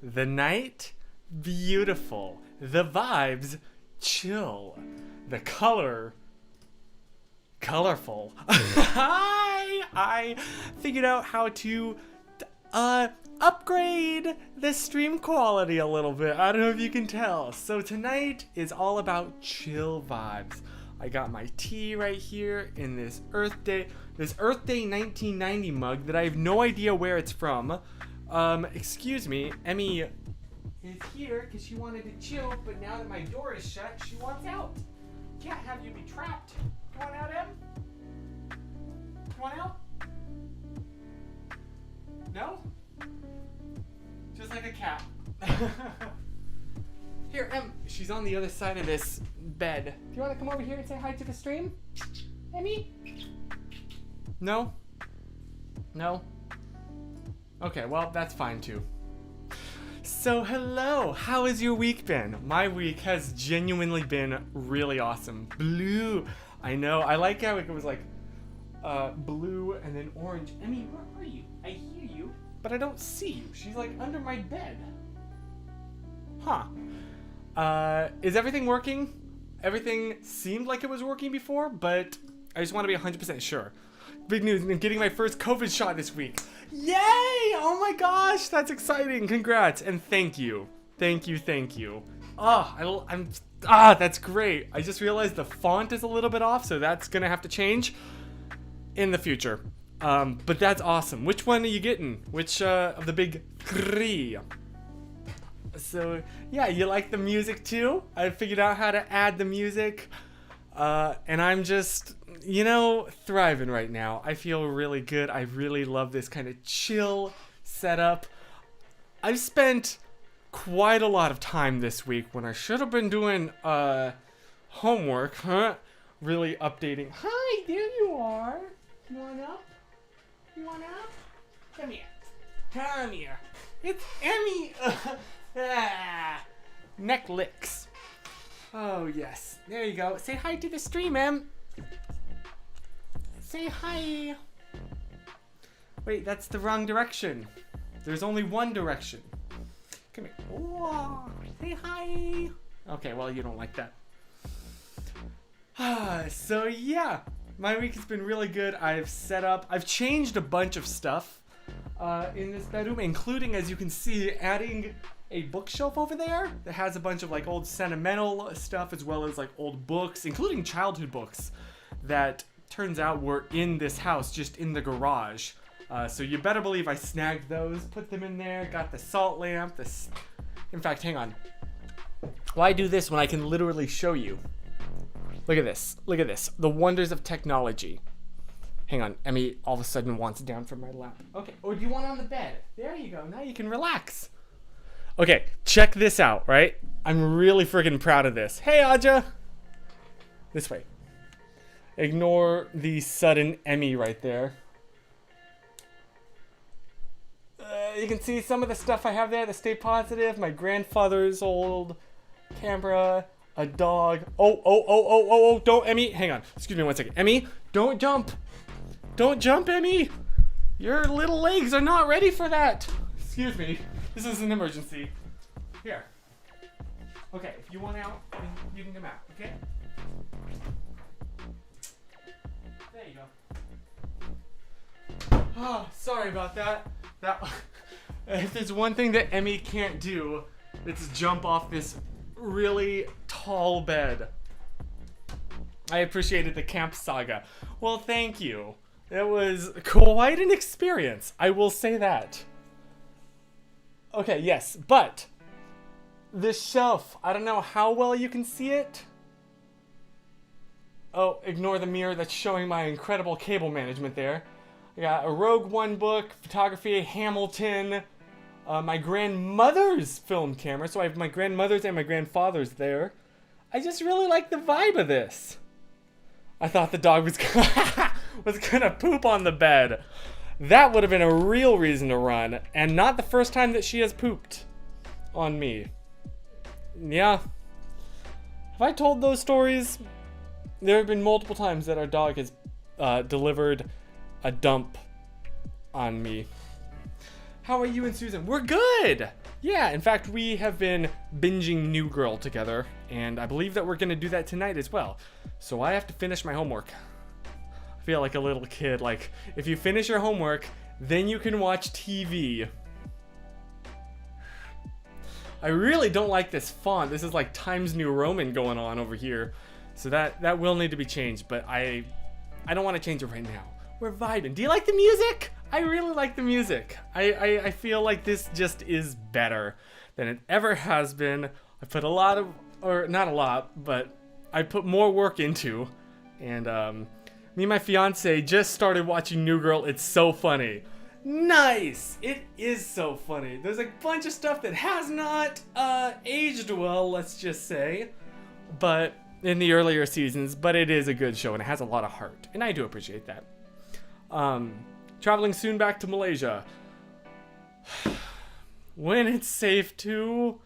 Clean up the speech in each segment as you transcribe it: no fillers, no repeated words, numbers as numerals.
The night, beautiful. The vibes, chill. The color, colorful. I figured out how to upgrade the stream quality a little bit. I don't know if you can tell. So tonight is all about chill vibes. I got my tea right here in this Earth Day 1990 mug that I have no idea where it's from. Excuse me, Emmy is here because she wanted to chill, but now that my door is shut, she wants out. Can't have you be trapped. Come on out, Em. Come on out. No? Just like a cat. Here, Em. She's on the other side of this bed. Do you want to come over here and say hi to the stream? Emmy? No? No? Okay, well, that's fine too. So, hello. How has your week been? My week has genuinely been really awesome. Blue. I know. I like how it was like blue and then orange. Emmy, where are you? I hear you, but I don't see you. She's like under my bed. Huh. Is everything working? Everything seemed like it was working before, but I just want to be 100% sure. Big news, I'm getting my first COVID shot this week. Yay! Oh my gosh, that's exciting. Congrats and thank you. Thank you. That's great. I just realized the font is a little bit off, so that's gonna have to change in the future. But that's awesome. Which one are you getting? Which of the big three? So yeah, you like the music too? I figured out how to add the music. And I'm just, thriving right now. I feel really good. I really love this kind of chill setup. I've spent quite a lot of time this week when I should have been doing homework, really updating. Hi, there you are. You want up? Come here. It's Emmy. Neck licks. Oh, yes. There you go. Say hi to the stream, Em. Say hi. Wait, that's the wrong direction. There's only one direction. Come here. Whoa. Say hi. Okay, well, you don't like that. So, yeah. My week has been really good. I've changed a bunch of stuff in this bedroom, including, as you can see, adding a bookshelf over there that has a bunch of like old sentimental stuff as well as like old books, including childhood books that turns out were in this house, just in the garage. So you better believe I snagged those, put them in there, got the salt lamp, in fact, hang on. Why do this when I can literally show you? Look at this, the wonders of technology. Hang on, Emmy all of a sudden wants down from my lap. Okay, or do you want on the bed? There you go, now you can relax. Okay, check this out, right? I'm really freaking proud of this. Hey, Aja! This way. Ignore the sudden Emmy right there. You can see some of the stuff I have there, the Stay Positive, my grandfather's old camera, a dog. Oh, don't, Emmy. Hang on, excuse me one second. Emmy, don't jump. Don't jump, Emmy. Your little legs are not ready for that. Excuse me. This is an emergency. Here. Okay, if you want out, you can come out, okay? There you go. Oh, sorry about that. If there's one thing that Emmy can't do, it's jump off this really tall bed. I appreciated the camp saga. Well, thank you. It was quite an experience, I will say that. Okay, yes, but this shelf, I don't know how well you can see it. Oh, ignore the mirror that's showing my incredible cable management there. I got a Rogue One book, photography, Hamilton, my grandmother's film camera. So I have my grandmother's and my grandfather's there. I just really like the vibe of this. I thought the dog was gonna poop on the bed. That would have been a real reason to run, and not the first time that she has pooped on me. Yeah. Have I told those stories? There have been multiple times that our dog has delivered a dump on me. How are you and Susan? We're good! Yeah, in fact, we have been binging New Girl together, and I believe that we're gonna do that tonight as well. So I have to finish my homework. I feel like a little kid, like, if you finish your homework, then you can watch TV. I really don't like this font. This is like Times New Roman going on over here. So that will need to be changed, but I don't want to change it right now. We're vibing. Do you like the music? I really like the music. I feel like this just is better than it ever has been. I put a lot of, or not a lot, but I put more work into. And me and my fiance just started watching New Girl. It's so funny. Nice! It is so funny. There's a bunch of stuff that has not aged well, let's just say. But in the earlier seasons, but it is a good show and it has a lot of heart. And I do appreciate that. Traveling soon back to Malaysia. When it's safe to.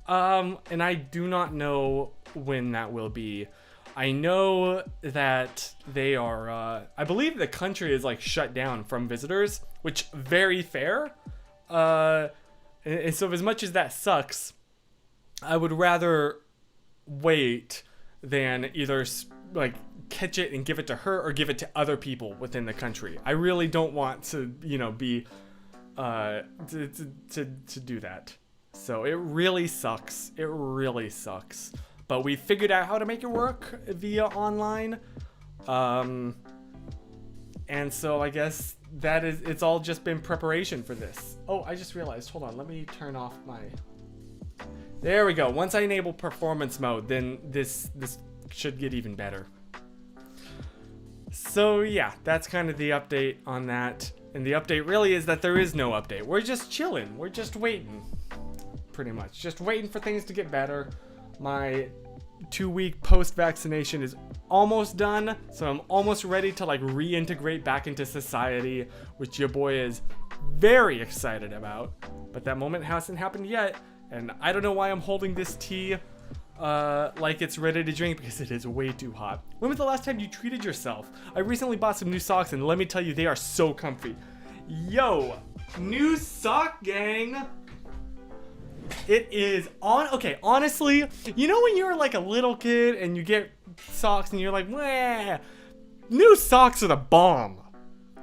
And I do not know when that will be. I know that they are, I believe the country is like shut down from visitors, which very fair. And so as much as that sucks, I would rather wait than either like catch it and give it to her or give it to other people within the country. I really don't want to, you know, be, to do that. So it really sucks. It really sucks. But we figured out how to make it work via online. And so I guess it's all just been preparation for this. Oh, I just realized, hold on, let me turn off my, there we go. Once I enable performance mode, then this should get even better. So yeah, that's kind of the update on that. And the update really is that there is no update. We're just chilling. We're just waiting. Pretty much. Just waiting for things to get better. My 2-week post-vaccination is almost done, so I'm almost ready to like reintegrate back into society, which your boy is very excited about. But that moment hasn't happened yet, and I don't know why I'm holding this tea like it's ready to drink, because it is way too hot. When was the last time you treated yourself? I recently bought some new socks, and let me tell you, they are so comfy. Yo, new sock gang. It is on. Okay, honestly, you know when you're like a little kid and you get socks and you're like, meh, new socks are the bomb.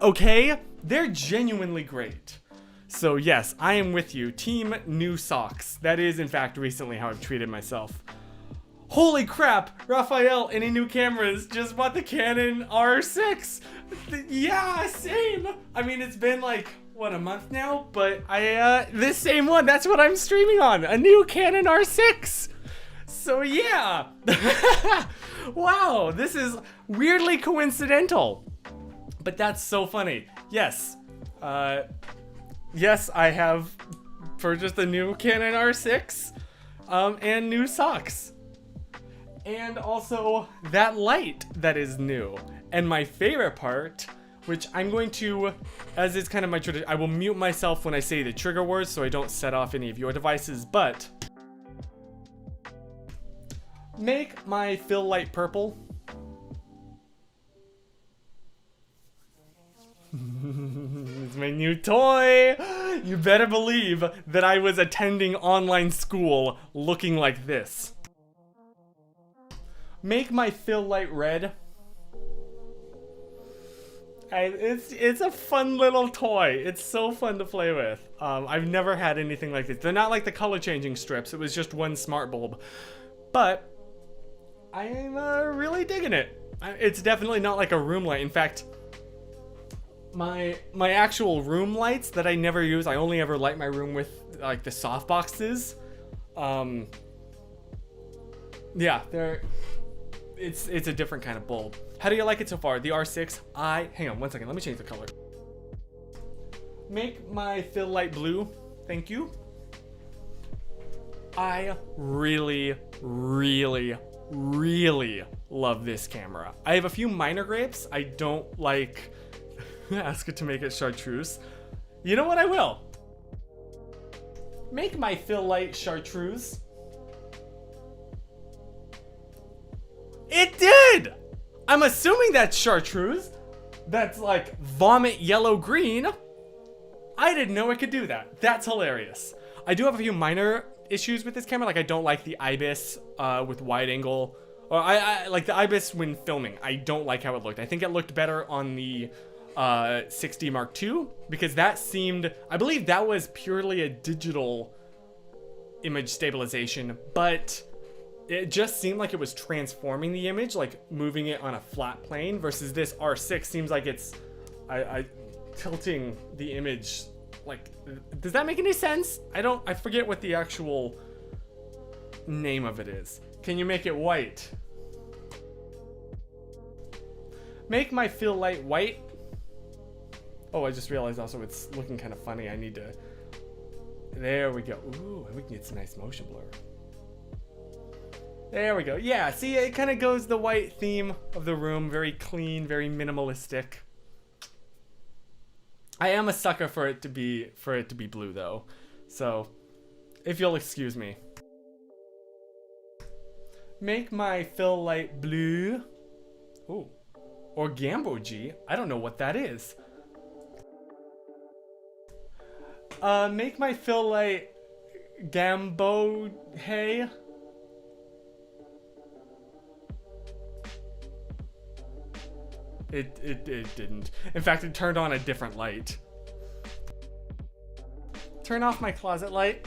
Okay, they're genuinely great. So yes, I am with you. Team new socks. That is in fact recently how I've treated myself. Holy crap, Raphael, any new cameras? Just bought the Canon R6. Yeah, same. I mean, it's been like, what, a month now? But this same one, that's what I'm streaming on. A new Canon R6. So yeah. Wow, this is weirdly coincidental. But that's so funny. Yes. Yes, I have purchased a new Canon R6 and new socks. And also that light that is new. And my favorite part, which I'm going to, as is kind of my tradition, I will mute myself when I say the trigger words so I don't set off any of your devices, but make my fill light purple. It's my new toy. You better believe that I was attending online school looking like this. Make my fill light red. It's a fun little toy. It's so fun to play with. I've never had anything like this. They're not like the color changing strips. It was just one smart bulb. But I'm really digging it. It's definitely not like a room light. In fact, my actual room lights that I never use, I only ever light my room with like the soft boxes. Yeah, it's a different kind of bulb. How do you like it so far? The R6, hang on one second, let me change the color. Make my fill light blue, thank you. I really, really, really love this camera. I have a few minor gripes. I don't like, ask it to make it chartreuse. You know what, I will. Make my fill light chartreuse. It did! I'm assuming that's chartreuse. That's like vomit yellow green. I didn't know it could do that. That's hilarious. I do have a few minor issues with this camera. Like I don't like the IBIS with wide angle. Or I like the IBIS when filming. I don't like how it looked. I think it looked better on the 6D Mark II because that seemed, I believe that was purely a digital image stabilization, but it just seemed like it was transforming the image, like moving it on a flat plane, versus this R6 seems like it's I tilting the image. Like, does that make any sense? I forget what the actual name of it is. Can you make it white? Make my fill light white. Oh, I just realized also it's looking kind of funny. I need to, there we go. Ooh, and we can get some nice motion blur. There we go. Yeah, see, it kind of goes the white theme of the room. Very clean, very minimalistic. I am a sucker for it to be blue though. So, if you'll excuse me. Make my fill light blue. Ooh. Or Gamboji. I don't know what that is. Make my fill light Gambo Hey. It didn't. In fact, it turned on a different light. Turn off my closet light.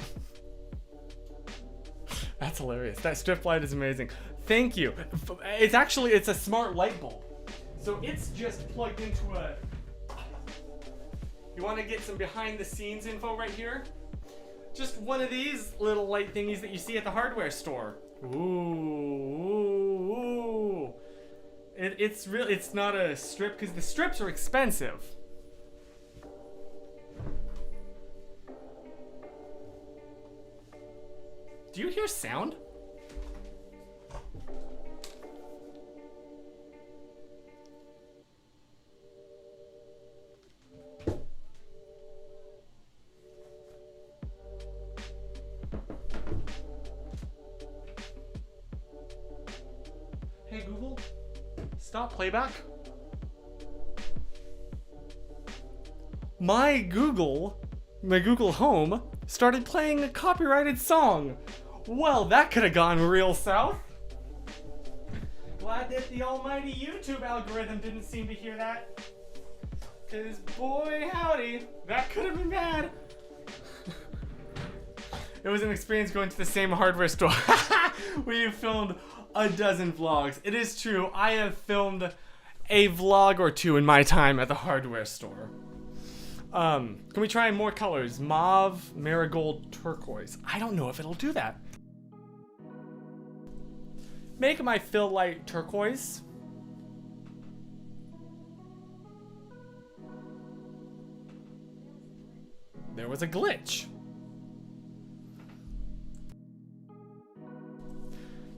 That's hilarious. That strip light is amazing. Thank you. It's a smart light bulb. So it's just plugged into a... You want to get some behind the scenes info right here? Just one of these little light thingies that you see at the hardware store. Ooh. It's not a strip because the strips are expensive. Do you hear sound? Hey Google, stop playback. My Google Home started playing a copyrighted song. Well, that could have gone real south. Glad that the almighty YouTube algorithm didn't seem to hear that. Cause boy howdy, that could have been bad. It was an experience going to the same hardware store where you filmed a dozen vlogs. It is true, I have filmed a vlog or two in my time at the hardware store. Can we try more colors? Mauve, marigold, turquoise. I don't know if it'll do that. Make my fill light turquoise. There was a glitch.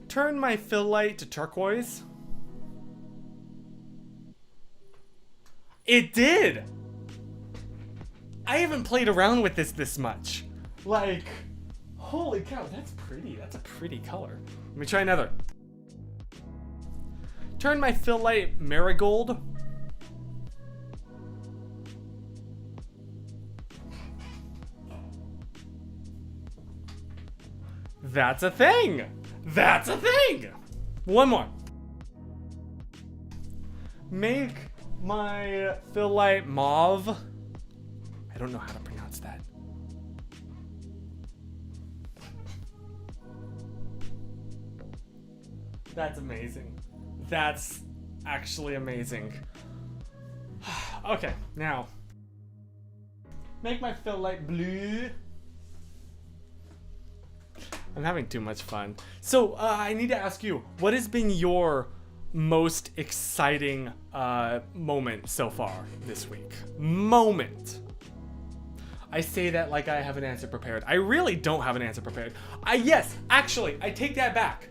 Turn my fill light to turquoise. It did! I haven't played around with this much. Like, holy cow, that's pretty. That's a pretty color. Let me try another. Turn my fill light marigold. That's a thing! That's a thing! One more. Make my fill light mauve. I don't know how to pronounce that. That's amazing. That's actually amazing. Okay, now. Make my fill light blue. I'm having too much fun. So, I need to ask you, what has been your most exciting moment so far this week? Moment. I say that like I have an answer prepared. I really don't have an answer prepared. Yes, actually, I take that back.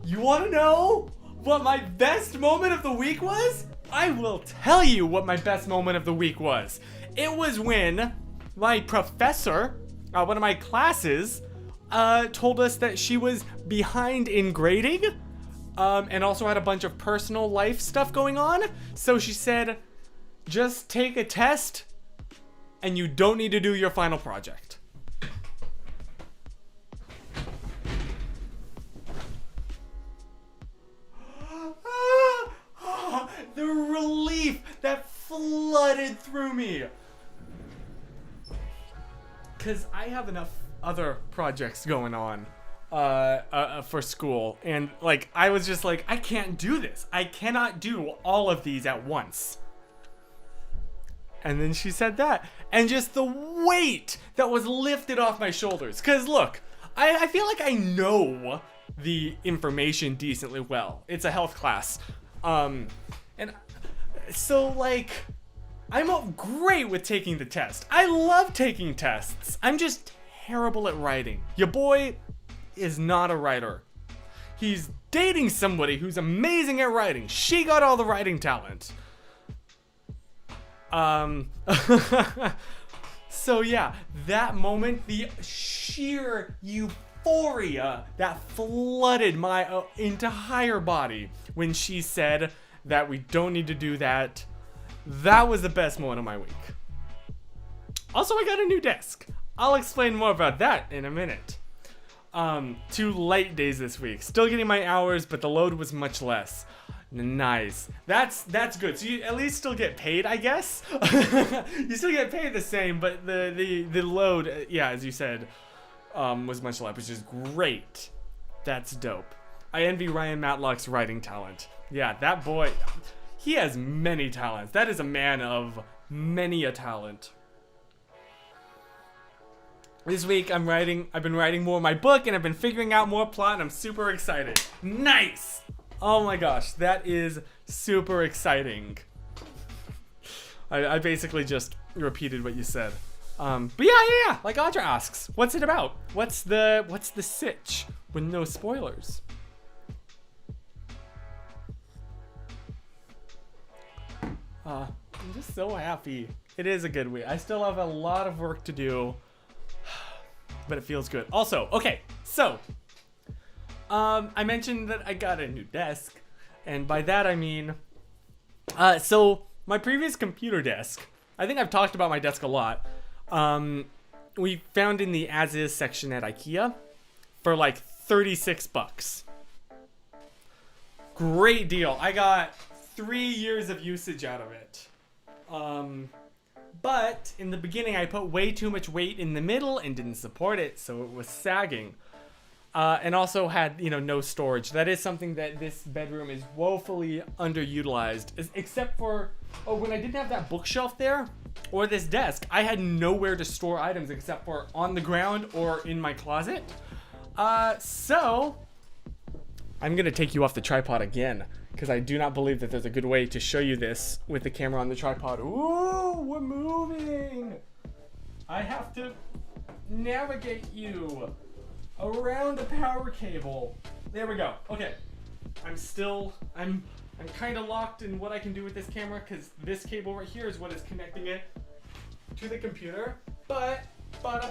You want to know what my best moment of the week was? I will tell you what my best moment of the week was. It was when my professor, one of my classes, told us that she was behind in grading, and also had a bunch of personal life stuff going on. So she said, just take a test and you don't need to do your final project. The relief that flooded through me. Because I have enough other projects going on for school. And, like, I was just like, I can't do this. I cannot do all of these at once. And then she said that. And just the weight that was lifted off my shoulders. Because, look, I feel like I know the information decently well. It's a health class. And so, like, I'm great with taking the test. I love taking tests. I'm just terrible at writing. Your boy is not a writer. He's dating somebody who's amazing at writing. She got all the writing talent. So yeah, that moment, the sheer euphoria that flooded my entire body when she said that we don't need to do that. That was the best moment of my week. Also, I got a new desk. I'll explain more about that in a minute. 2 light days this week. Still getting my hours, but the load was much less. Nice. That's good. So you at least still get paid, I guess. You still get paid the same, but the load, yeah, as you said, was much less, which is great. That's dope. I envy Ryan Matlock's writing talent. Yeah, that boy, he has many talents. That is a man of many a talent. This week I've been writing more of my book, and I've been figuring out more plot, and I'm super excited. Nice! Oh my gosh, that is super exciting. I basically just repeated what you said. But yeah, like Audra asks, what's it about? What's the sitch with no spoilers? I'm just so happy. It is a good week. I still have a lot of work to do, but it feels good. Also, okay, so I mentioned that I got a new desk, and by that I mean, so my previous computer desk, I think I've talked about my desk a lot, we found in the as-is section at IKEA for like $36. Great deal. I got 3 years of usage out of it. But in the beginning I put way too much weight in the middle and didn't support it, so it was sagging. And also had, no storage. That is something that this bedroom is woefully underutilized, except for, when I didn't have that bookshelf there, or this desk, I had nowhere to store items except for on the ground or in my closet. So, I'm gonna take you off the tripod again, because I do not believe that there's a good way to show you this with the camera on the tripod. Ooh, we're moving! I have to navigate you around a power cable. There we go. Okay. I'm kind of locked in what I can do with this camera, because this cable right here is what is connecting it to the computer. But, I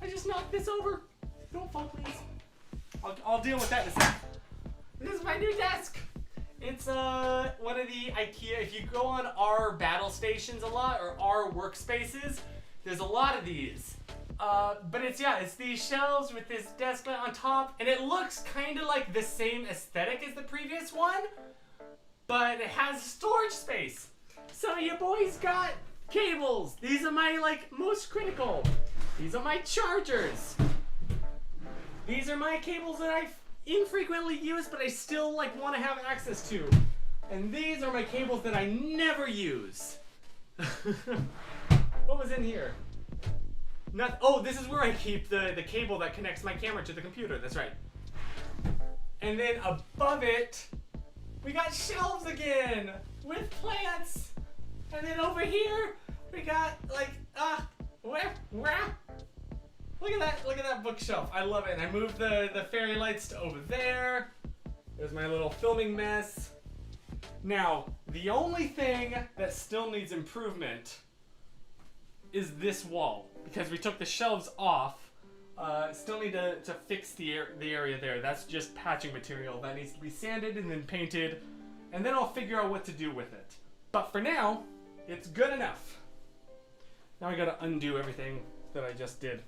just knocked this over. Don't fall, please. I'll deal with that in a sec. This is my new desk. It's one of the IKEA. If you go on our battle stations a lot, or our workspaces, there's a lot of these. But it's these shelves with this desk on top, and it looks kind of like the same aesthetic as the previous one, but it has storage space. So your boy's got cables. These are my, most critical. These are my chargers. These are my cables that I infrequently use, but I still, want to have access to. And these are my cables that I never use. What was in here? This is where I keep the cable that connects my camera to the computer. That's right. And then above it, we got shelves again with plants. And then over here, we got Look at that bookshelf. I love it. And I moved the fairy lights to over there. There's my little filming mess. Now, the only thing that still needs improvement is this wall, because we took the shelves off. Still need to fix the area there. That's just patching material that needs to be sanded and then painted, and then I'll figure out what to do with it. But for now, It's good enough. Now I gotta undo everything that I just did.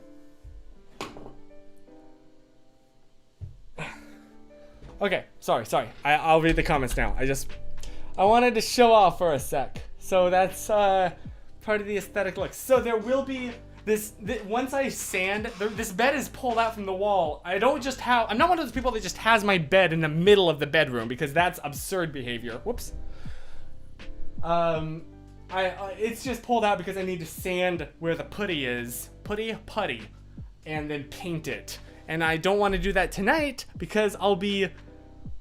Okay, sorry. I'll read the comments now. I wanted to show off for a sec. So that's part of the aesthetic look. So there will be this once I sand, this bed is pulled out from the wall. I'm not one of those people that just has my bed in the middle of the bedroom, because that's absurd behavior. Whoops. It's just pulled out because I need to sand where the putty is. Putty, and then paint it. And I don't want to do that tonight because I'll be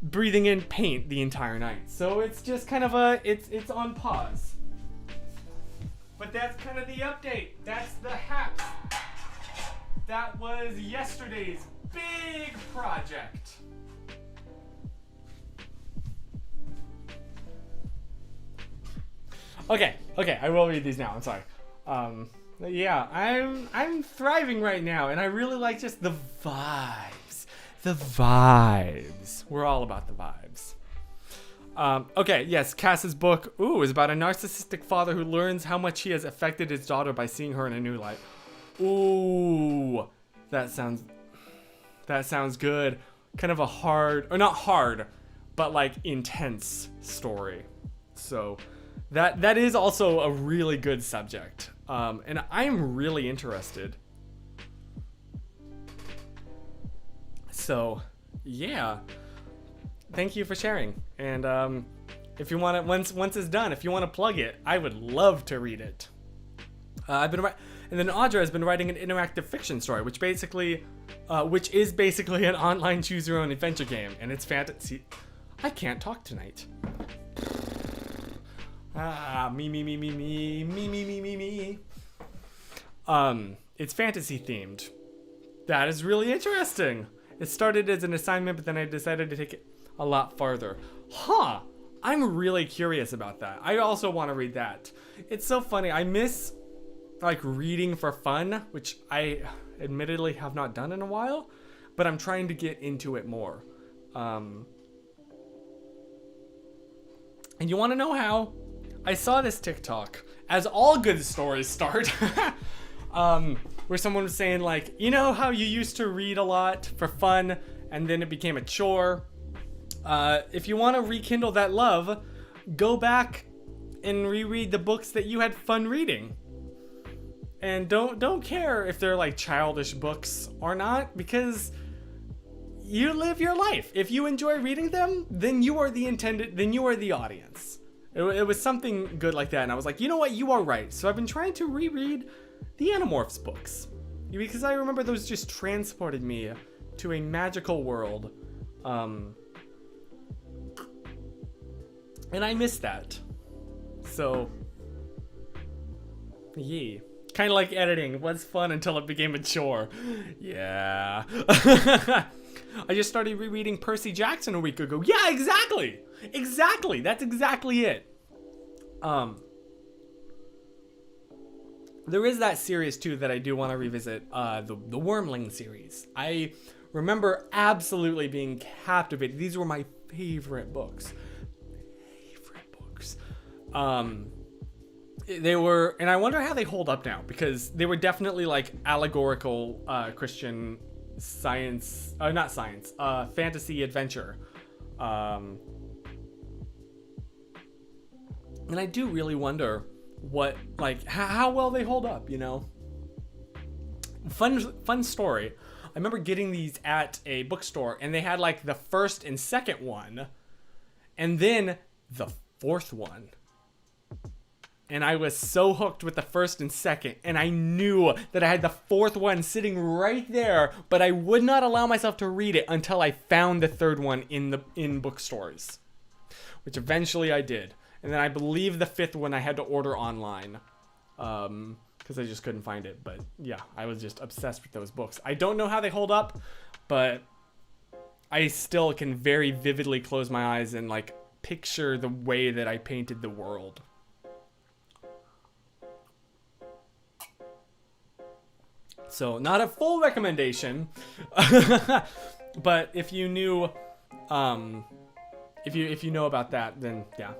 breathing in paint the entire night. So it's just kind of it's on pause. But that's kind of the update. That's the hacks. That was yesterday's big project. Okay, I will read these now. I'm sorry. Yeah, I'm thriving right now, and I really like just the vibes. The vibes. We're all about the vibes. Okay, yes, Cass's book, is about a narcissistic father who learns how much he has affected his daughter by seeing her in a new light. Ooh, that sounds good. Kind of a hard, or not hard, but like intense story. So that is also a really good subject. And I'm really interested. So, yeah. Thank you for sharing. And if you want to, once it's done, if you want to plug it, I would love to read it. And then Audra has been writing an interactive fiction story, which is basically an online choose your own adventure game, and it's fantasy. I can't talk tonight. Me. It's fantasy themed. That is really interesting. It started as an assignment, but then I decided to take it a lot farther. I'm really curious about that. I also want to read that. It's so funny. I miss like reading for fun, which I admittedly have not done in a while, but I'm trying to get into it more. And you want to know how? I saw this TikTok, as all good stories start, where someone was saying like, you know how you used to read a lot for fun and then it became a chore? If you want to rekindle that love, go back and reread the books that you had fun reading. And don't care if they're like childish books or not, because you live your life. If you enjoy reading them, then you are the audience. It was something good like that, and I was like, you know what, you are right. So I've been trying to reread the Animorphs books, because I remember those just transported me to a magical world. And I miss that. So, yeah. Kind of like editing. It was fun until it became a chore. Yeah. I just started rereading Percy Jackson a week ago. Yeah, exactly. That's exactly it. There is that series too that I do want to revisit, the Wormling series. I remember absolutely being captivated. These were my favorite books. They were, and I wonder how they hold up now, because they were definitely like allegorical Christian science, not science, fantasy adventure. And I do really wonder what, like, how well they hold up, you know? Fun story. I remember getting these at a bookstore, and they had like the first and second one, and then the fourth one. And I was so hooked with the first and second, and I knew that I had the fourth one sitting right there, but I would not allow myself to read it until I found the third one in bookstores, which eventually I did. And then I believe the fifth one I had to order online, because I just couldn't find it. But yeah, I was just obsessed with those books. I don't know how they hold up, but I still can very vividly close my eyes and like picture the way that I painted the world. So not a full recommendation, but if you knew, if you know about that, then yeah.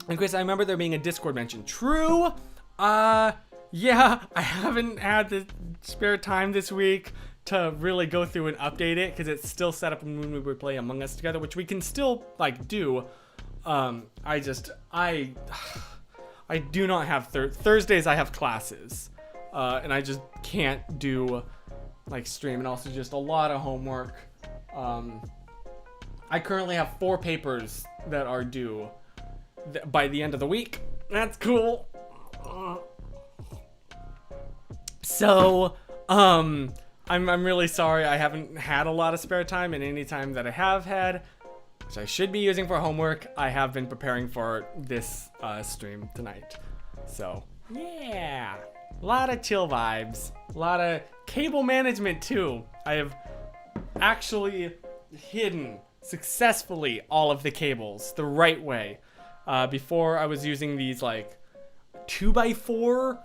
And Chris, I remember there being a Discord mention. True. Yeah, I haven't had the spare time this week to really go through and update it because it's still set up when we would play Among Us together, which we can still like do. I do not have Thursdays. I have classes, and I just can't do like stream, and also just a lot of homework. I currently have 4 papers that are due by the end of the week. That's cool. So, I'm really sorry I haven't had a lot of spare time, and any time that I have had, which I should be using for homework, I have been preparing for this stream tonight. So, yeah. A lot of chill vibes. A lot of cable management, too. I have actually hidden successfully all of the cables the right way. Before I was using these like 2x4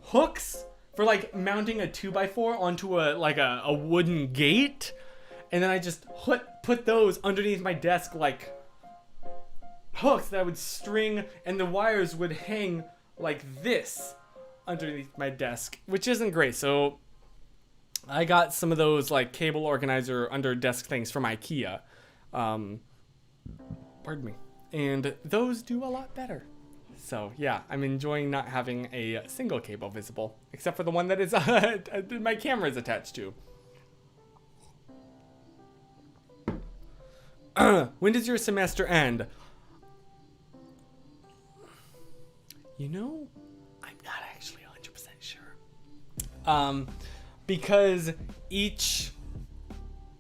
hooks for like mounting a 2x4 onto a wooden gate, and then I just put those underneath my desk like hooks that I would string, and the wires would hang like this underneath my desk, which isn't great. So I got some of those like cable organizer under desk things from IKEA. Pardon me. And those do a lot better. So yeah, I'm enjoying not having a single cable visible, except for the one that is my camera is attached to. When does your semester end? You know, I'm not actually 100% sure. Because each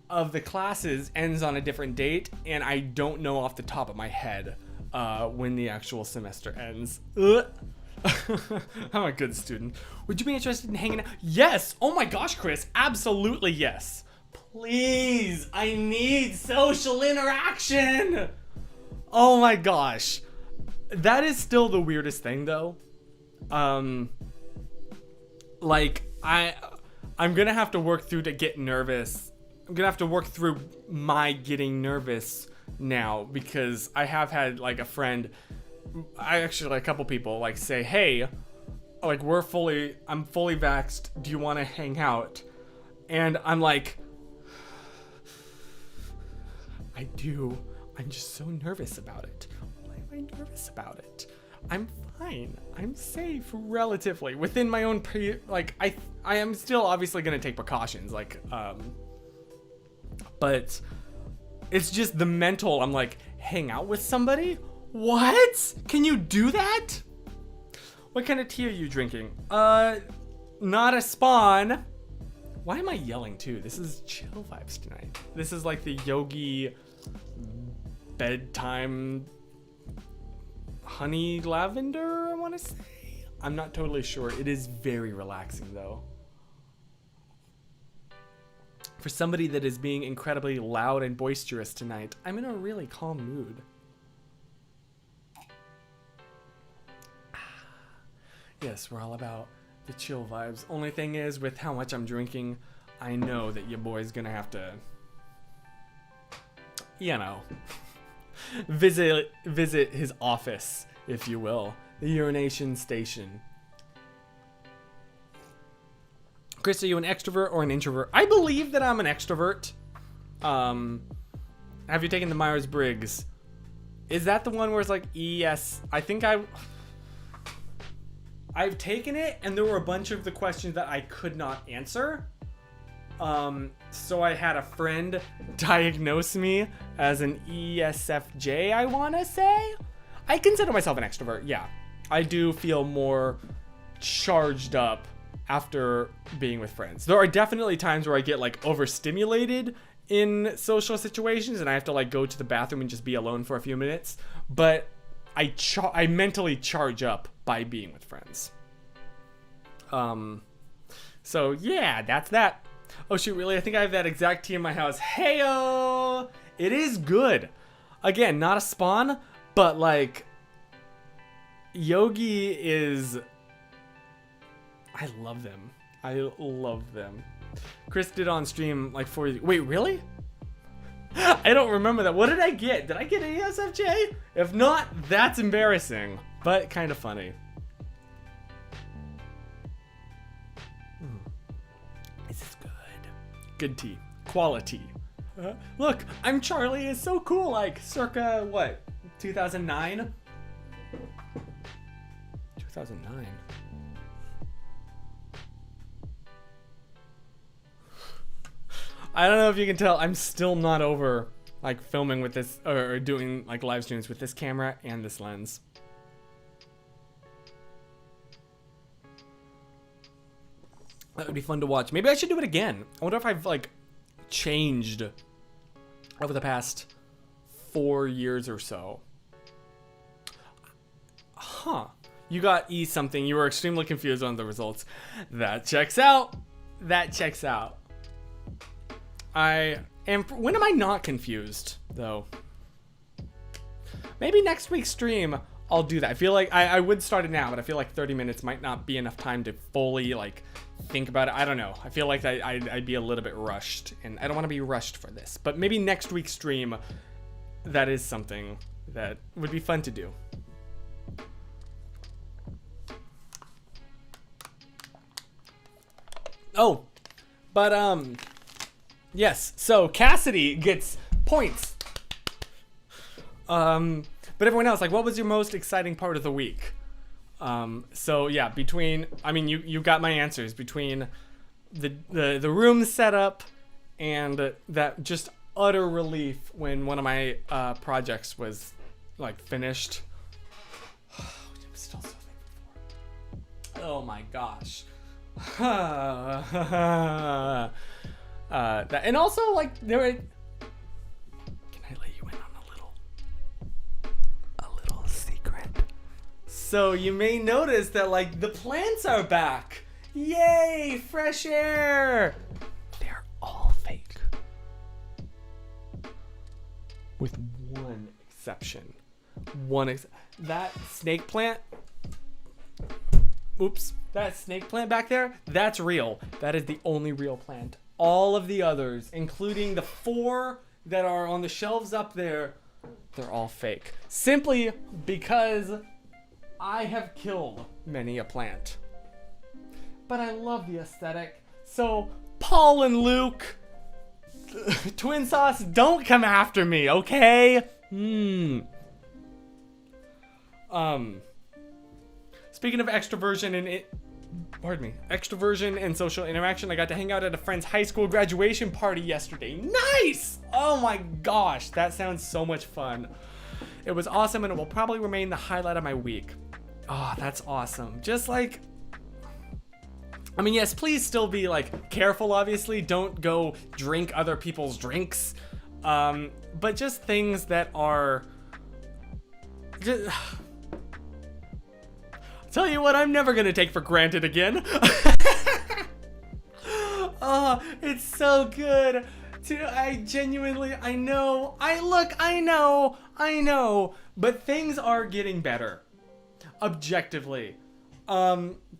of the classes ends on a different date, and I don't know off the top of my head when the actual semester ends. I'm a good student. Would you be interested in hanging out? Yes! Oh my gosh, Chris, absolutely yes. Please, I need social interaction. Oh my gosh. That is still the weirdest thing though. Like I'm gonna have to work through to get nervous. I'm gonna have to work through my getting nervous now, because I have had like a friend, a couple people like say, hey, like I'm fully vaxxed. Do you want to hang out? And I'm like, I do. I'm just so nervous about it. Why am I nervous about it? I'm fine. I'm safe relatively within my own I am still obviously going to take precautions, but it's just the mental. I'm like, hang out with somebody? What? Can you do that? What kind of tea are you drinking? Not a Spawn. Why am I yelling too? This is chill vibes tonight. This is like the yogi bedtime honey lavender, I want to say. I'm not totally sure. It is very relaxing though. For somebody that is being incredibly loud and boisterous tonight, I'm in a really calm mood. Yes, we're all about the chill vibes. Only thing is, with how much I'm drinking, I know that your boy's gonna have to, you know, visit his office, if you will, the urination station. Chris, are you an extrovert or an introvert? I believe that I'm an extrovert. Have you taken the Myers-Briggs? Is that the one where it's like ES? I think I've taken it, and there were a bunch of the questions that I could not answer. So I had a friend diagnose me as an ESFJ, I want to say. I consider myself an extrovert, yeah. I do feel more charged up after being with friends. There are definitely times where I get like overstimulated in social situations and I have to like go to the bathroom and just be alone for a few minutes, but I mentally charge up by being with friends. So yeah, that's that. Oh shoot, really? I think I have that exact tea in my house. Heyo! It is good. Again, not a Spawn, but like Yogi is, I love them. I love them. Chris did on stream like 4 years. Wait, really? I don't remember that. What did I get? Did I get an ESFJ? If not, that's embarrassing, but kind of funny. This is good. Good tea. Quality. Look, I'm Charlie is so cool, like circa what? 2009? 2009. I don't know if you can tell, I'm still not over like filming with this or doing like live streams with this camera and this lens. That would be fun to watch. Maybe I should do it again. I wonder if I've like changed over the past 4 years or so. Huh. You got E something. You were extremely confused on the results. That checks out. That checks out. When am I not confused, though? Maybe next week's stream, I'll do that. I feel like I would start it now, but I feel like 30 minutes might not be enough time to fully, like, think about it. I don't know. I feel like I'd be a little bit rushed, and I don't want to be rushed for this. But maybe next week's stream, that is something that would be fun to do. Oh, but, yes, so Cassidy gets points. But everyone else, like, what was your most exciting part of the week? So yeah, I mean, you got my answers between the room setup and that just utter relief when one of my projects was like finished. I'm still so thankful for it. Oh my gosh. And also like there were. Can I let you in on a little secret? So you may notice that like the plants are back. Yay, fresh air. They're all fake. With one exception. That snake plant. Oops. That snake plant back there, that's real. That is the only real plant. All of the others, including the 4 that are on the shelves up there, they're all fake. Simply because I have killed many a plant. But I love the aesthetic. So, Paul and Luke, Twin Sauce, don't come after me, okay? Speaking of extroversion and social interaction, I got to hang out at a friend's high school graduation party yesterday. Nice! Oh my gosh, that sounds so much fun. It was awesome and it will probably remain the highlight of my week. Oh, that's awesome. Just like, I mean, yes, please still be like careful, obviously. Don't go drink other people's drinks. But just things that are just... Tell you what, I'm never gonna take for granted again. Oh, it's so good. I know, but things are getting better. Objectively.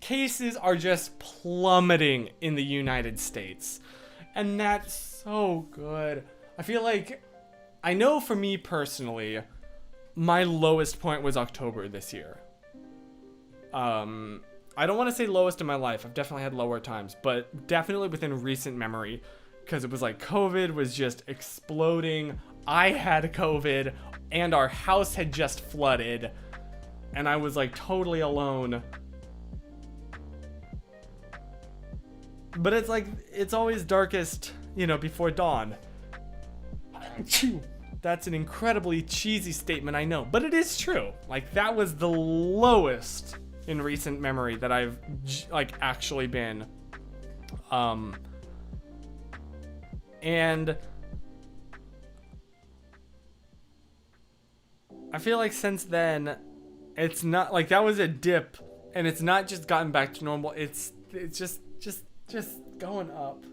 Cases are just plummeting in the United States. And that's so good. I feel like, I know for me personally, my lowest point was October this year. I don't want to say lowest in my life. I've definitely had lower times, but definitely within recent memory, because it was like COVID was just exploding. I had COVID and our house had just flooded and I was like totally alone. But it's like, it's always darkest, you know, before dawn. That's an incredibly cheesy statement, I know, but it is true. Like, that was the lowest in recent memory that I've like actually been. And I feel like since then, it's not like that was a dip, and it's not just gotten back to normal. It's just going up,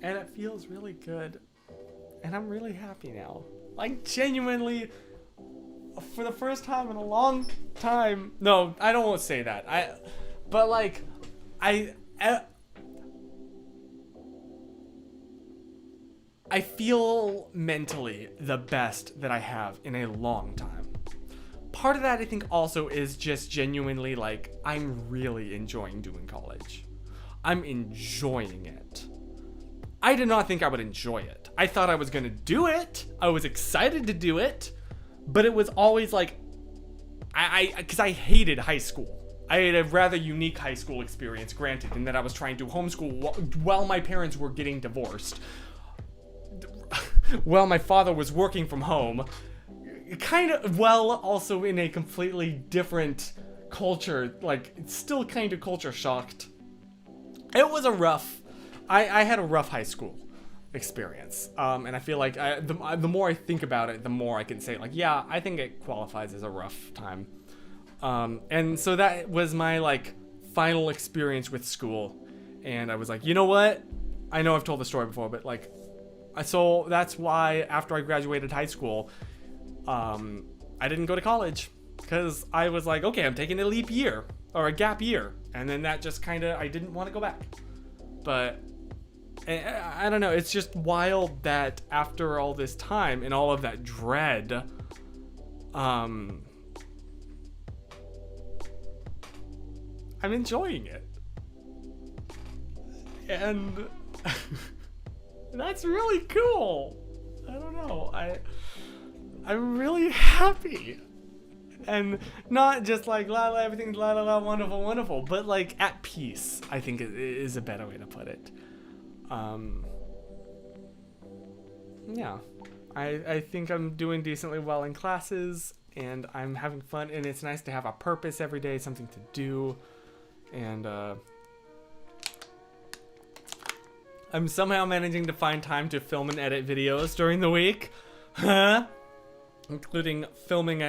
and it feels really good, and I'm really happy now. Like, genuinely, for the first time in a long time. No, I don't want to say that. But like, I feel mentally the best that I have in a long time. Part of that, I think, also is just genuinely like, I'm really enjoying doing college. I'm enjoying it. I did not think I would enjoy it. I thought I was going to do it. I was excited to do it. But it was always like, because I hated high school. I had a rather unique high school experience, granted, in that I was trying to homeschool while my parents were getting divorced. While my father was working from home. Kind of, well, also in a completely different culture, like, still kind of culture shocked. It was a rough, I had a rough high school experience. And I feel like the more I think about it, the more I can say, like, yeah, I think it qualifies as a rough time. And so that was my, like, final experience with school. And I was like, you know what? I know I've told the story before, but, like, so that's why after I graduated high school, I didn't go to college. Because I was like, okay, I'm taking a leap year. Or a gap year. And then that just kind of, I didn't want to go back. But I don't know. It's just wild that after all this time and all of that dread, I'm enjoying it. And that's really cool. I don't know. I'm really happy. And not just like la la, everything's la la la, wonderful, wonderful, but like at peace, I think is a better way to put it. Yeah, I think I'm doing decently well in classes, and I'm having fun, and it's nice to have a purpose every day, something to do, and I'm somehow managing to find time to film and edit videos during the week, including filming.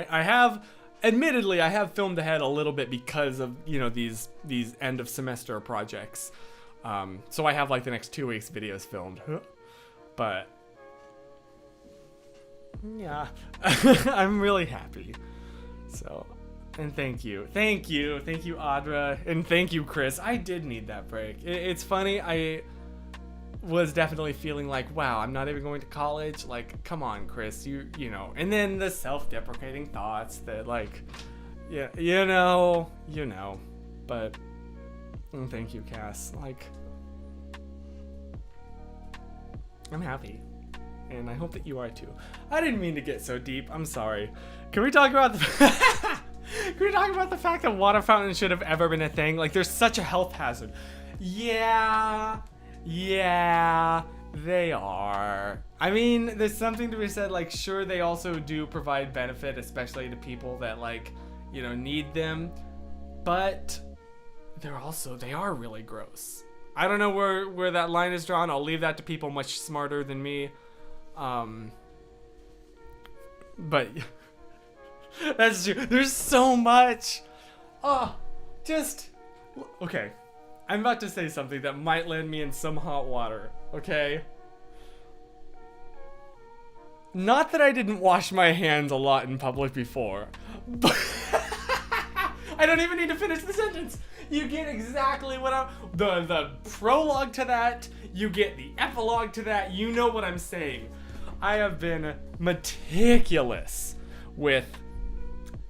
Admittedly, I have filmed ahead a little bit because of, you know, these end of semester projects. So I have like the next 2 weeks videos filmed, but yeah, I'm really happy. So, and thank you, Audra, and thank you, Chris. I did need that break. It's funny, I was definitely feeling like, wow, I'm not even going to college. Like, come on, Chris, you know. And then the self-deprecating thoughts that, like, yeah, you know. But thank you, Cass. Like, I'm happy, and I hope that you are too. I didn't mean to get so deep. I'm sorry. Can we talk about the Can we talk about the fact that water fountains should have ever been a thing? Like, there's such a health hazard. Yeah, they are. I mean, there's something to be said, like, sure, they also do provide benefit, especially to people that, like, you know, need them, but they are really gross. I don't know where that line is drawn. I'll leave that to people much smarter than me. But that's true. There's so much. Okay. I'm about to say something that might land me in some hot water, okay? Not that I didn't wash my hands a lot in public before, but I don't even need to finish the sentence. You get exactly what the prologue to that, you get the epilogue to that, you know what I'm saying. I have been meticulous with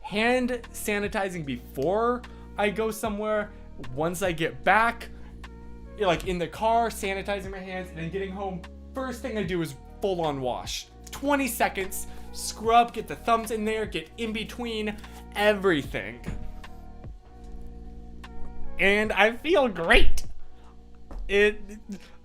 hand sanitizing before I go somewhere. Once I get back, like in the car, sanitizing my hands, and then getting home, first thing I do is full on wash. 20 seconds, scrub, get the thumbs in there, get in between, everything. And I feel great. I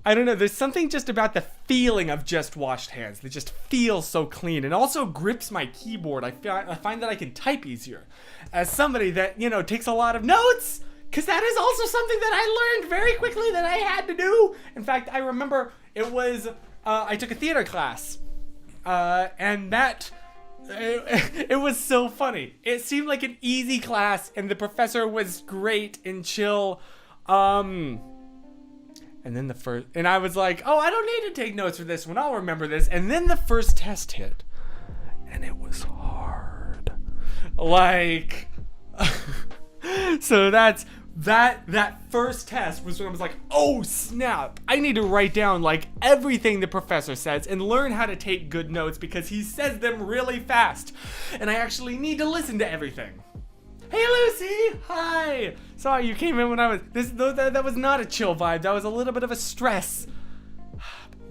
don't know, there's something just about the feeling of just washed hands that just feels so clean, and also grips my keyboard. I find that I can type easier. As somebody that, you know, takes a lot of notes, because that is also something that I learned very quickly that I had to do. In fact, I remember it was, I took a theater class, and it was so funny. It seemed like an easy class, and the professor was great and chill, and then and I was like, oh, I don't need to take notes for this one, I'll remember this. And then the first test hit, and it was hard. Like, so that's that first test was when I was like, oh snap, I need to write down like everything the professor says and learn how to take good notes because he says them really fast. And I actually need to listen to everything. Hey Lucy, hi. Sorry you came in when I was, that was not a chill vibe, that was a little bit of a stress.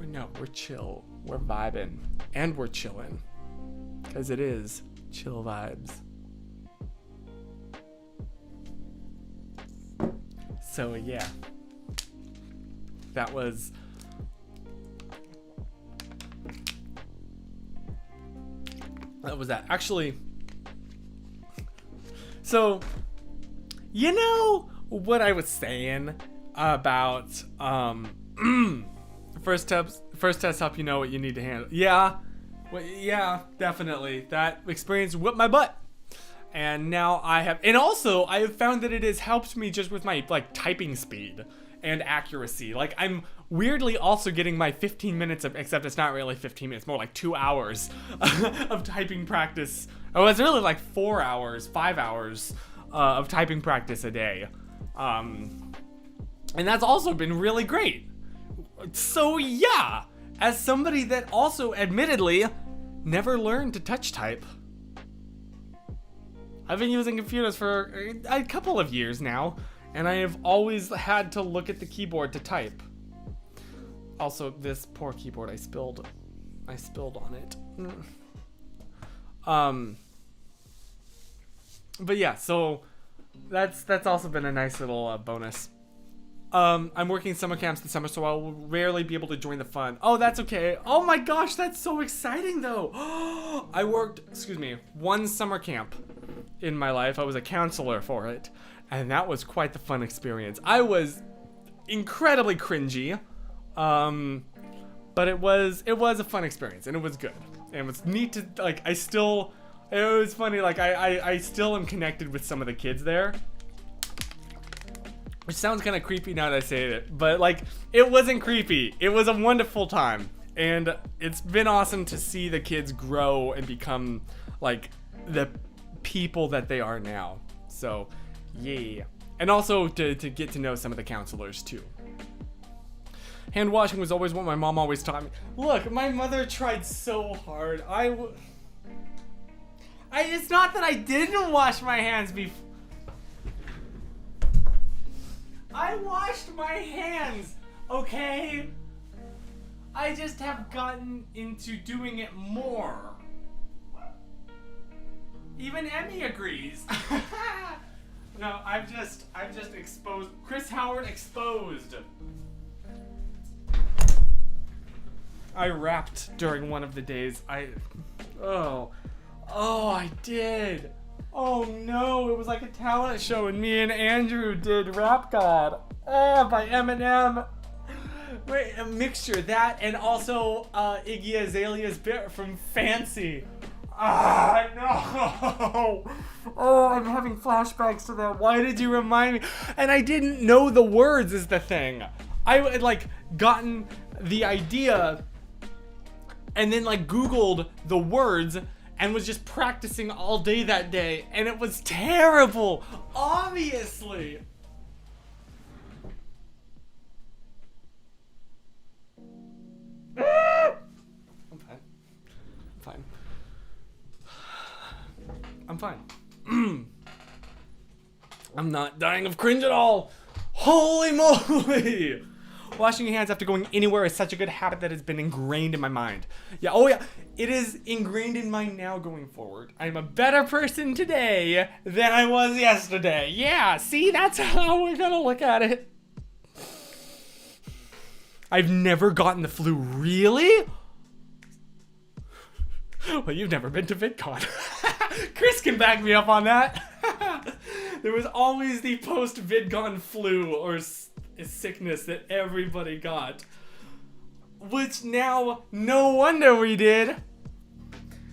No, we're chill, we're vibing, and we're chilling. Because it is chill vibes. So yeah, that was that. Actually, so you know what I was saying about first test help you know what you need to handle. Yeah, well, yeah, definitely. That experience whipped my butt. And now I have, and also I have found that it has helped me just with my like typing speed and accuracy. Like I'm weirdly also getting my 15 minutes of, except it's not really 15 minutes, more like 2 hours of typing practice. Oh, it's really like 4 hours, 5 hours of typing practice a day. And that's also been really great. So yeah, as somebody that also admittedly never learned to touch type, I've been using computers for a couple of years now, and I have always had to look at the keyboard to type. Also, this poor keyboard I spilled on it. But yeah, so that's also been a nice little bonus. I'm working summer camps this summer, so I'll rarely be able to join the fun. Oh, that's okay. Oh my gosh, that's so exciting though. I worked, one summer camp in my life. I was a counselor for it, and that was quite the fun experience. I was incredibly cringy, but it was a fun experience, and it was good. And it was neat to, like, it was funny, like, I still am connected with some of the kids there. Which sounds kind of creepy now that I say it, but like, it wasn't creepy. It was a wonderful time, and it's been awesome to see the kids grow and become like the people that they are now. So, yeah. And also to get to know some of the counselors too. Hand washing was always what my mom always taught me. Look, my mother tried so hard. It's not that I didn't wash my hands before. I washed my hands, okay? I just have gotten into doing it more. Even Emmy agrees. No, I've just exposed Chris Howard exposed. I rapped during one of the days. I did. Oh no, it was like a talent show and me and Andrew did Rap God by Eminem. Wait, a mixture, that and also Iggy Azalea's bit from Fancy. No. Oh, I'm having flashbacks to that. Why did you remind me? And I didn't know the words is the thing. I had like gotten the idea and then like Googled the words and was just practicing all day that day, and it was terrible, obviously. I'm fine. I'm not dying of cringe at all. Holy moly! Washing your hands after going anywhere is such a good habit that has been ingrained in my mind. Yeah, oh yeah, it is ingrained in mine now going forward. I'm a better person today than I was yesterday. Yeah, see, that's how we're gonna look at it. I've never gotten the flu, really? Well, you've never been to VidCon. Chris can back me up on that. There was always the post-VidCon flu or sickness that everybody got. Which now, no wonder we did.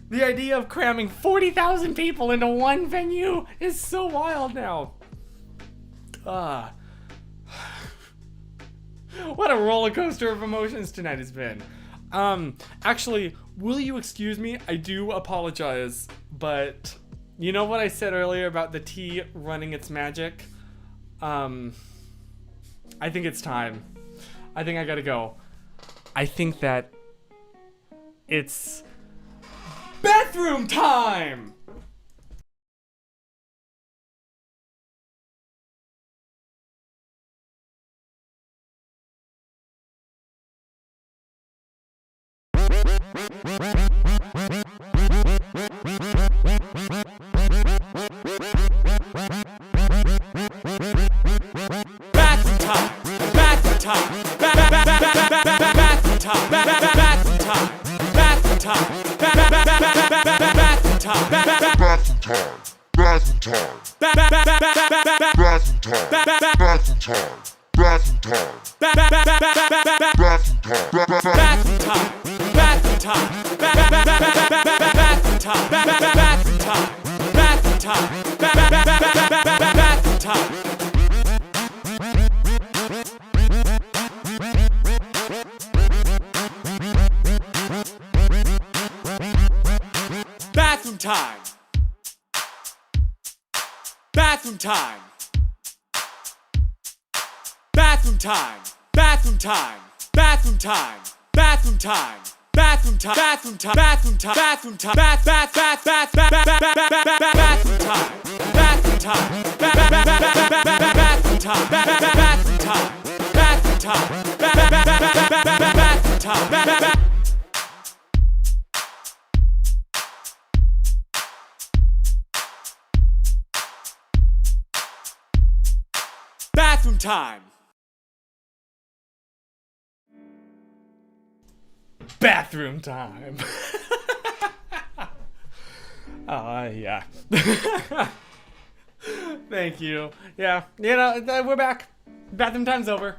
The idea of cramming 40,000 people into one venue is so wild now. What a roller coaster of emotions tonight has been. Actually, will you excuse me? I do apologize, but you know what I said earlier about the tea running its magic? I think it's time. I think I gotta go. I think that it's bathroom time! Bathroom time. Bathroom time. Bathroom time. Bathroom time. Bathroom time. Bathroom time. Bathroom time. Bathroom time. Bathroom time. Bathroom time. Bath bath bath bath bath bathroom time. Bathroom time. Bathroom time. Bathroom time. Bathroom time. Bathroom time. Bathroom time. Bathroom time. Yeah. Thank you. Yeah, you know, we're back. Bathroom time's over.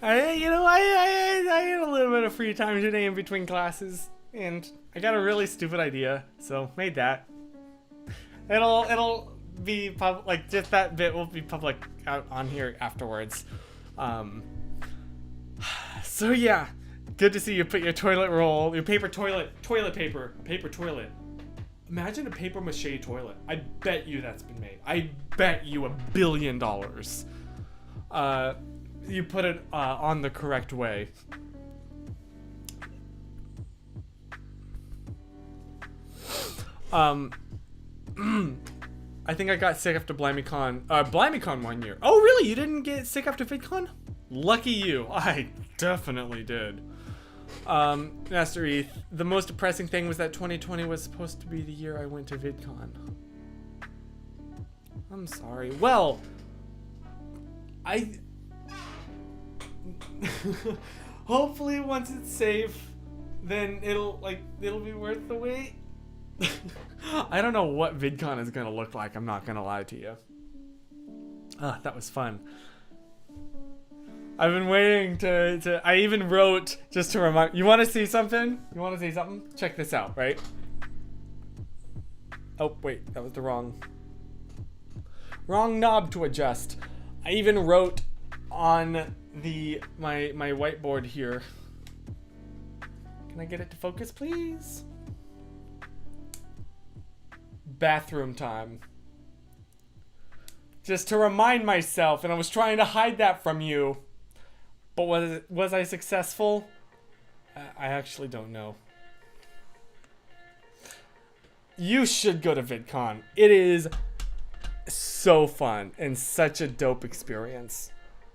I had a little bit of free time today in between classes, and I got a really stupid idea, so made that. It'll be public, like just that bit will be public out on here afterwards. So yeah, good to see you put your toilet roll, your paper toilet paper toilet. Imagine a paper mache toilet. I bet you that's been made. I bet you $1 billion. You put it on the correct way. I think I got sick after BlimeyCon 1 year. Oh really? You didn't get sick after VidCon? Lucky you. I definitely did. Master Eth, the most depressing thing was that 2020 was supposed to be the year I went to VidCon. I'm sorry. Well, hopefully once it's safe, then it'll be worth the wait. I don't know what VidCon is gonna look like, I'm not gonna lie to you. That was fun. I've been waiting to I even wrote just to remind you. Want to see something? Check this out, right? Oh wait, that was the wrong knob to adjust. I even wrote on my whiteboard here. Can I get it to focus, please? Bathroom time. Just to remind myself, and I was trying to hide that from you. But was I successful? I actually don't know. You should go to VidCon. It is so fun and such a dope experience.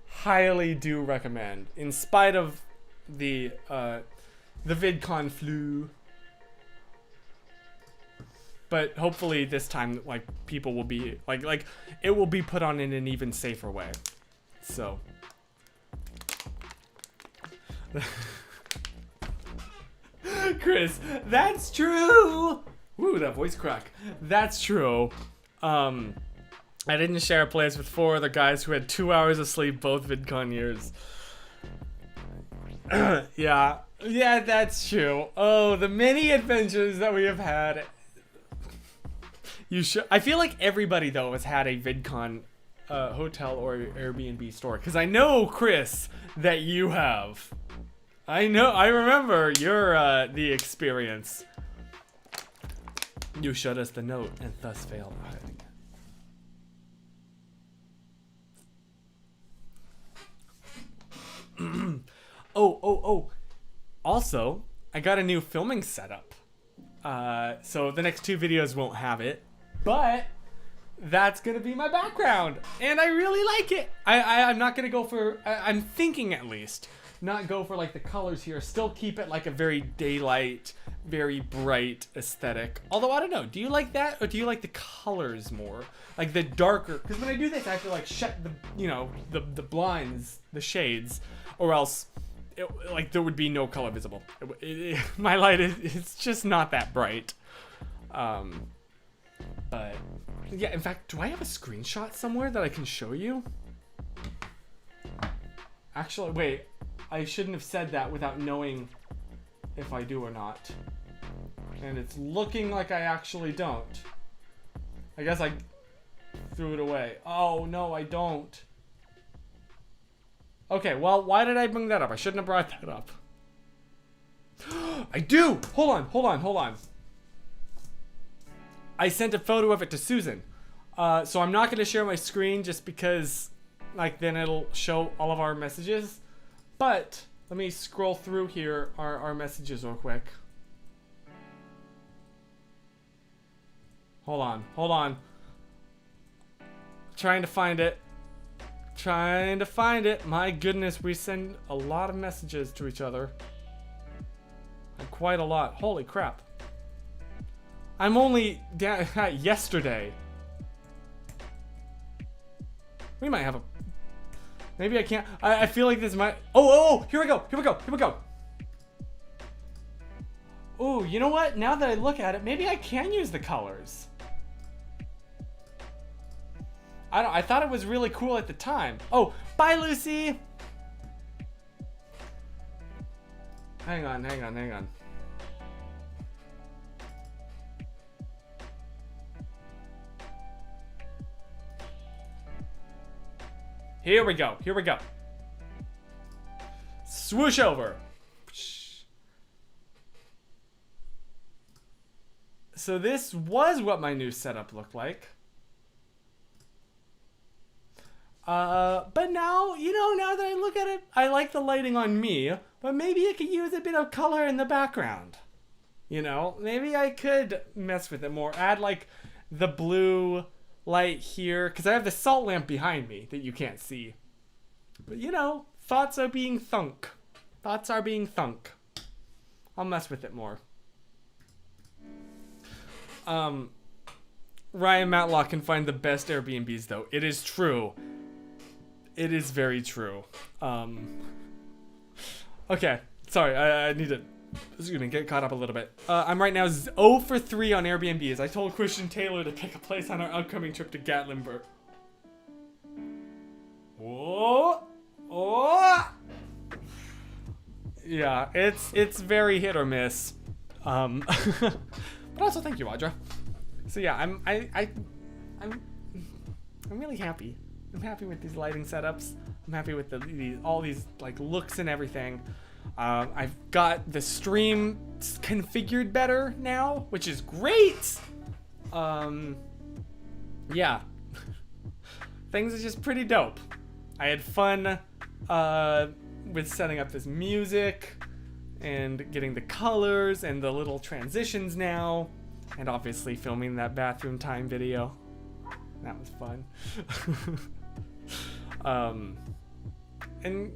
Highly do recommend. In spite of the VidCon flu. But hopefully this time, like, people will be like it will be put on in an even safer way. So. Chris, that's true. Woo, that voice crack. That's true. I didn't share a place with 4 other guys who had 2 hours of sleep both VidCon years. Yeah, that's true. Oh, the many adventures that we have had. You should. I feel like everybody though has had a VidCon hotel or Airbnb store, because I know, Chris, that you have. I remember your the experience. You showed us the note and thus failed. Oh. Also, I got a new filming setup. So the next 2 videos won't have it, but that's gonna be my background, and I really like it. I'm not gonna go for, I'm thinking at least, not go for like the colors here, still keep it like a very daylight, very bright aesthetic. Although, I don't know, do you like that, or do you like the colors more? Like the darker, because when I do this, I have to like shut the, you know, the blinds, the shades, or else like there would be no color visible. My light it's just not that bright. But yeah, in fact, do I have a screenshot somewhere that I can show you? Actually, wait, I shouldn't have said that without knowing if I do or not. And it's looking like I actually don't. I guess I threw it away. Oh no, I don't. Okay, well, why did I bring that up? I shouldn't have brought that up. I do! Hold on. I sent a photo of it to Susan. So I'm not going to share my screen just because, like, then it'll show all of our messages. But let me scroll through here our messages real quick. Hold on. Trying to find it. My goodness, we send a lot of messages to each other. And quite a lot. Holy crap. I'm only down yesterday. We might have a... Maybe I can't... I feel like this might... Oh, here we go. Oh, you know what? Now that I look at it, maybe I can use the colors. I thought it was really cool at the time. Oh, bye, Lucy. Hang on. Here we go. Swoosh over. So this was what my new setup looked like. But now, you know, now that I look at it, I like the lighting on me, but maybe I could use a bit of color in the background. You know, maybe I could mess with it more. Add like the blue light here, because I have the salt lamp behind me that you can't see. But you know, thoughts are being thunk. I'll mess with it more. Ryan Matlock can find the best Airbnbs though. It is true. It is very true. Okay, sorry, I need to, get caught up a little bit. I'm right now 0 for 3 on Airbnbs. I told Christian Taylor to pick a place on our upcoming trip to Gatlinburg. Oh! Yeah, it's very hit or miss. But also thank you, Audra. So yeah, I'm really happy. I'm happy with these lighting setups. I'm happy with all these like looks and everything. I've got the stream configured better now, which is great. Yeah, things are just pretty dope. I had fun with setting up this music and getting the colors and the little transitions now, and obviously filming that bathroom time video. That was fun. And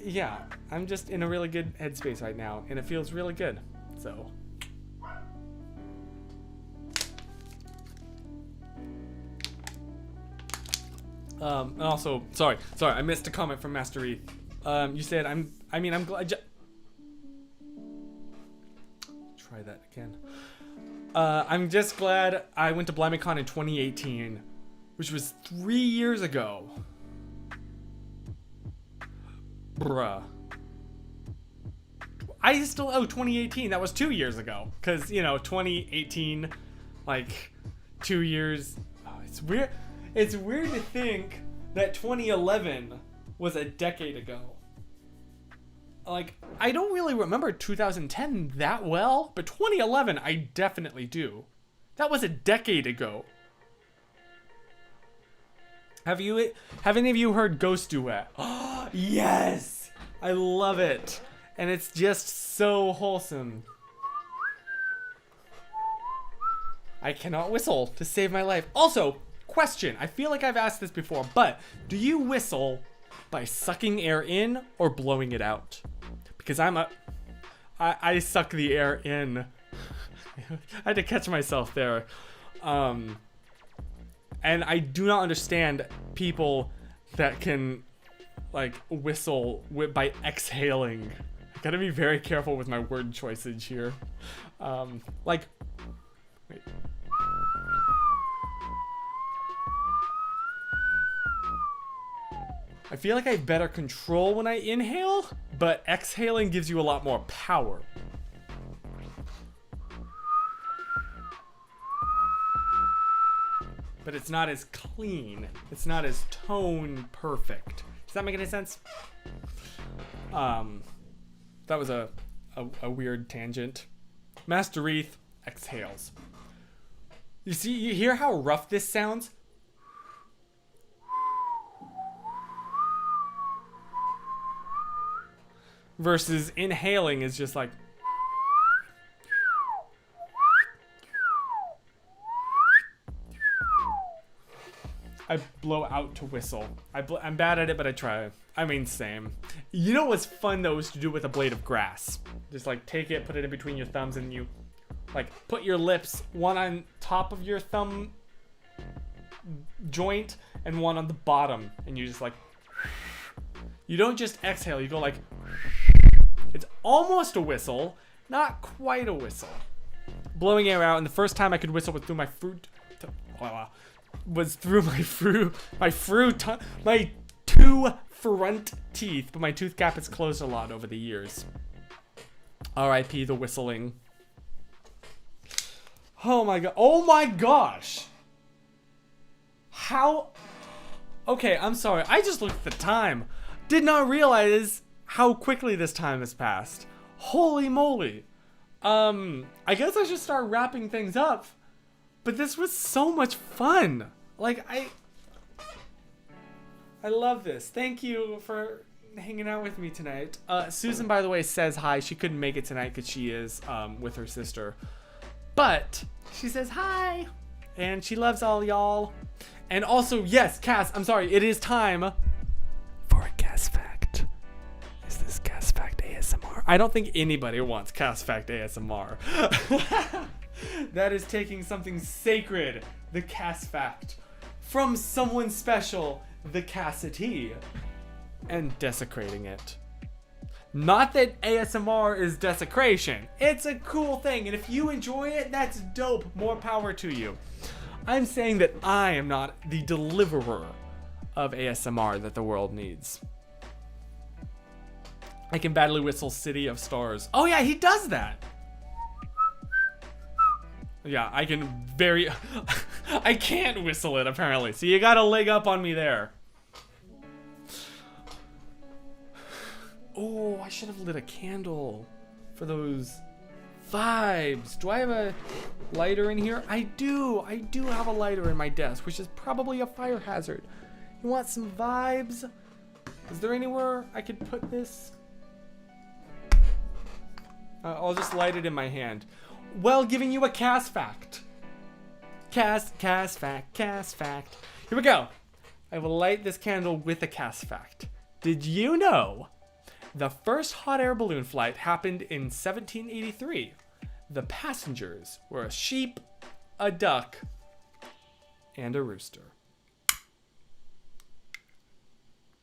yeah, I'm just in a really good headspace right now, and it feels really good. So and also sorry, I missed a comment from Master Reed. You said I'm glad. Try that again. I'm just glad I went to BlimeyCon in 2018, which was 3 years ago. Bruh. 2018, that was 2 years ago. Cause, you know, 2018, like, 2 years. Oh, it's weird. It's weird to think that 2011 was a decade ago. Like, I don't really remember 2010 that well, but 2011 I definitely do. That was a decade ago. Have any of you heard Ghost Duet? Oh, yes! I love it. And it's just so wholesome. I cannot whistle to save my life. Also, question. I feel like I've asked this before, but do you whistle by sucking air in or blowing it out? Because I suck the air in. I had to catch myself there. And I do not understand people that can like whistle by exhaling. I gotta be very careful with my word choices here. Wait. I feel like I have better control when I inhale, but exhaling gives you a lot more power. But it's not as clean. It's not as tone perfect. Does that make any sense? That was a weird tangent. Master Wreath exhales. You hear how rough this sounds? Versus inhaling is just like. I blow out to whistle. I'm bad at it, but I try. I mean, same. You know what's fun though is to do it with a blade of grass. Just like take it, put it in between your thumbs, and you like put your lips, one on top of your thumb joint and one on the bottom, and you just like. You don't just exhale, you go like. It's almost a whistle, not quite a whistle. Blowing air out, and the first time I could whistle was through my my two front teeth, but my tooth gap has closed a lot over the years. R.I.P. the whistling. Oh my gosh. How? Okay, I'm sorry. I just looked at the time. Did not realize how quickly this time has passed. Holy moly. I guess I should start wrapping things up. But this was so much fun. Like, I love this. Thank you for hanging out with me tonight. Susan, by the way, says hi. She couldn't make it tonight because she is with her sister. But she says hi. And she loves all y'all. And also, yes, Cass, I'm sorry. It is time for a Cass Fact. Is this Cass Fact ASMR? I don't think anybody wants Cass Fact ASMR. That is taking something sacred, the Cass Fact, from someone special, the Cassidy, and desecrating it. Not that ASMR is desecration. It's a cool thing, and if you enjoy it, that's dope. More power to you. I'm saying that I am not the deliverer of ASMR that the world needs. I can badly whistle City of Stars. Oh yeah, he does that. Yeah, I can I can't whistle it apparently, so you got a leg up on me there. Oh, I should have lit a candle for those vibes. Do I have a lighter in here? I do have a lighter in my desk, which is probably a fire hazard. You want some vibes? Is there anywhere I could put this? I'll just light it in my hand. Well, giving you a Cass Fact. Cass Fact. Here we go. I will light this candle with a Cass Fact. Did you know the first hot air balloon flight happened in 1783? The passengers were a sheep, a duck, and a rooster.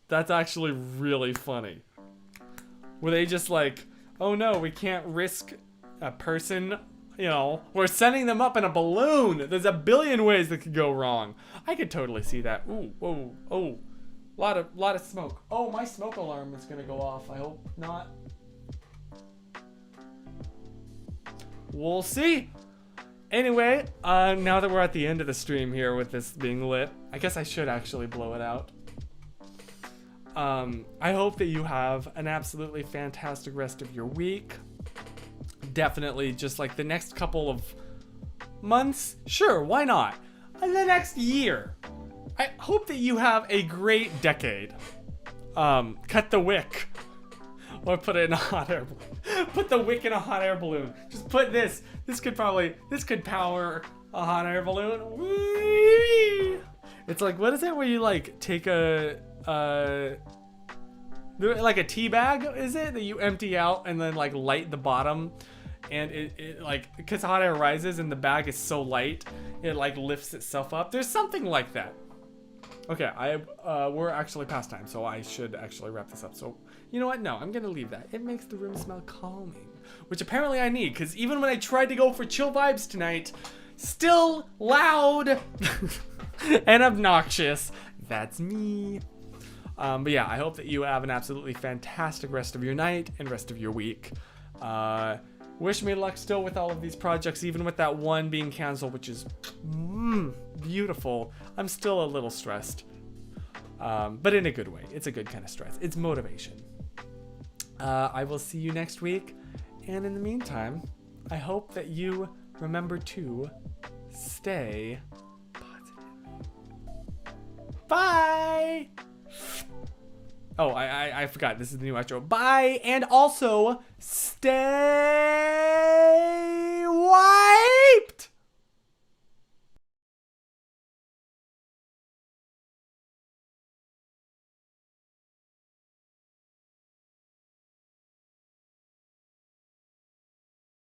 That's actually really funny. Were they just like, oh no, we can't risk a person, you know, we're sending them up in a balloon. There's a billion ways that could go wrong. I could totally see that. Ooh, whoa, oh, lot of smoke. Oh, my smoke alarm is gonna go off. I hope not. We'll see. Anyway, now that we're at the end of the stream here with this being lit, I guess I should actually blow it out. I hope that you have an absolutely fantastic rest of your week. Definitely just like the next couple of months. Sure, why not? And the next year. I hope that you have a great decade. Cut the wick. Or put it in a hot air balloon. Put the wick in a hot air balloon. Just put this. This could power a hot air balloon. Whee! It's like, what is it where you like take like a tea bag, is it? That you empty out and then like light the bottom, and it like, because hot air rises and the bag is so light, it like lifts itself up. There's something like that. Okay, we're actually past time, so I should actually wrap this up. So, you know what? No, I'm gonna leave that. It makes the room smell calming, which apparently I need, because even when I tried to go for chill vibes tonight, still loud and obnoxious. That's me. But yeah, I hope that you have an absolutely fantastic rest of your night and rest of your week. Wish me luck still with all of these projects, even with that one being canceled, which is beautiful. I'm still a little stressed, but in a good way. It's a good kind of stress. It's motivation. I will see you next week. And in the meantime, I hope that you remember to stay positive. Bye! Oh, I forgot. This is the new outro. Bye! And also, stay wild!